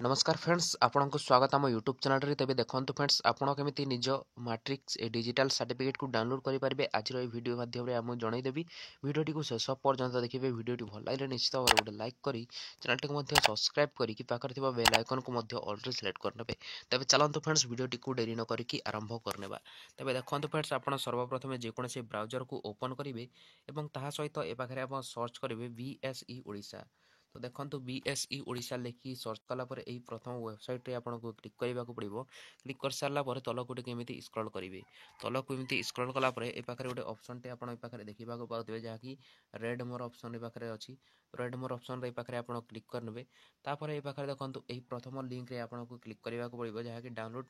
नमस्कार फ्रेंड्स आपण को स्वागत आम यूट्यूब चैनल रे। तेबे देखंतु फ्रेंड्स आपण केमिति निज मैट्रिक्स डिजिटल सर्टिफिकेट को डाउनलोड करि परिबे आज रो वीडियो माध्यम रे हम जणाई देबी। वीडियोटी को शेष पर्यंत देखिबे। वीडियोटी भल लागले निश्चित भाव गोटे लाइक करी चैनल टी को सब्सक्राइब करी कि पाखर थिबा बेल आइकन को मध्ये ऑल रे सिलेक्ट करनेबे। तेबे चलंतु फ्रेंड्स वीडियोटी को देरी न करी कि आरंभ करनेबा। तेबे देखंतु फ्रेंड्स आपण सर्वप्रथम जे कोनसे ब्राउजर को ओपन करिवे एवं ताहा सहित ए पाखरे आपण सर्च करिवे VSE ओडिशा। तो देखो BSE ओडिशा लिखी सर्च कलापर यही प्रथम वेबसाइट रे आपको क्लिक करने को पड़ो। क्लिक कर सारापर तलक गोटे केमी स्क्रॉल करेंगे। तलक एमती स्क्रॉल कलापर ए पाखे गोटे ऑप्शन टे आप देखा पाते जहाँकि रेड मोर ऑप्शन पाखे अच्छी। रेड मोर ऑप्शन रे पाखे आप क्लिक करने तापर ये पाखे देखो यही प्रथम लिंक रे आपको क्लिक करने को पड़ो जहाँकि डाउनलोड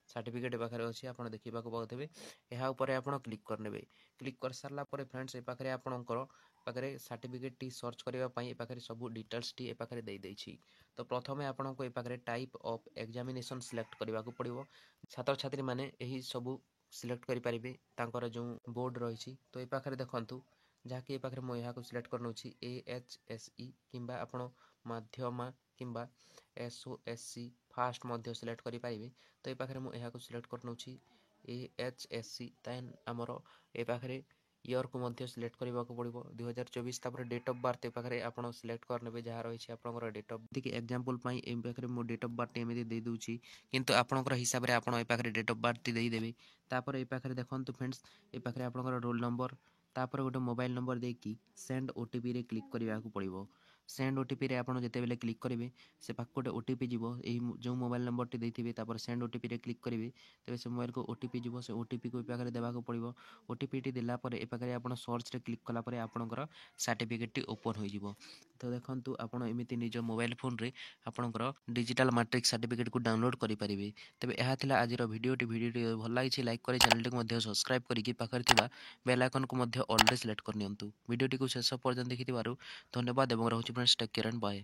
सर्टिफिकेट पाखे अच्छी आप देखा पाते यहाँ आप क्लिक करने। क्लिक कर सारापर फ्रेंड्स ये पाखे आपंकर पाखे सर्टिफिकेट टी सर्च करने पाखे सब डिटेल्स टी पाखे दे देछि। तो प्रथमे आपको ये पाखे टाइप ऑफ एग्जामिनेशन सिलेक्ट करने को पड़ो। छात्र छात्री माने यही सब सिलेक्ट करें जो बोर्ड रही। तो ये पाखे देखूँ जहाँकि ये पाखे मुझे यहाँ सिलेक्ट कर AHSE कि आप मध्यमा कि SOSC फास्ट सिलेक्ट करें। तो ये पाखे मुझे यहाँ सिलेक्ट कर AHSC तैन आमर ए पाखे इयर को मध्य सिलेक्ट करने को पड़ो 2024। तापर डेट ऑफ बर्थ ए पाखे आप सिलेक्ट करने जहाँ रही आप डेट ऑफ देखिए एग्जांपल ए पाखे मो डेट ऑफ बर्थ एमती दे दूची किंतु आपंकर हिसाब से आप पाखे डेट ऑफ बर्थ देदेवे। तापर ये पाखे देखो फ्रेंड्स ये पाखे आपंकर रोल नंबर तापर गोटे मोबाइल नंबर देकी सेंड OTP रे क्लिक करने को पड़ो। सेंड OTP रे आपन जते बेले क्लिक करेंगे से पाख गोटे OTP जीवो जो मोबाइल नंबर टी देथिबे तापर सेंड OTP रे क्लिक करेंगे तेरे से मोबाइल को OTP जीवो से OTP को पाखे देवा को पड़ो। OTP टी देला परे ए पाखे आप सर्च रे क्लिक कला परे आपनकर सर्टिफिकेट टी ओपन हो जिवो। तो देखंतु आपण एमिति निज मोबाइल फोन रे आपनकर डिजिटल मैट्रिक सर्टिफिकेट को डाउनलोड करि परिबे। तबे एहा थिला आजिर वीडियोटी भल लागिछि लाइक करी चैनल टी मध्ये सब्सक्राइब करी पाखर थिबा बेल आइकन को मध्ये ऑल रे सिलेक्ट करनियंतु। वीडियोटी को शेष पर्यंत देखिथिबारु धन्यवाद एवं रहउछि friends. Take care and bye.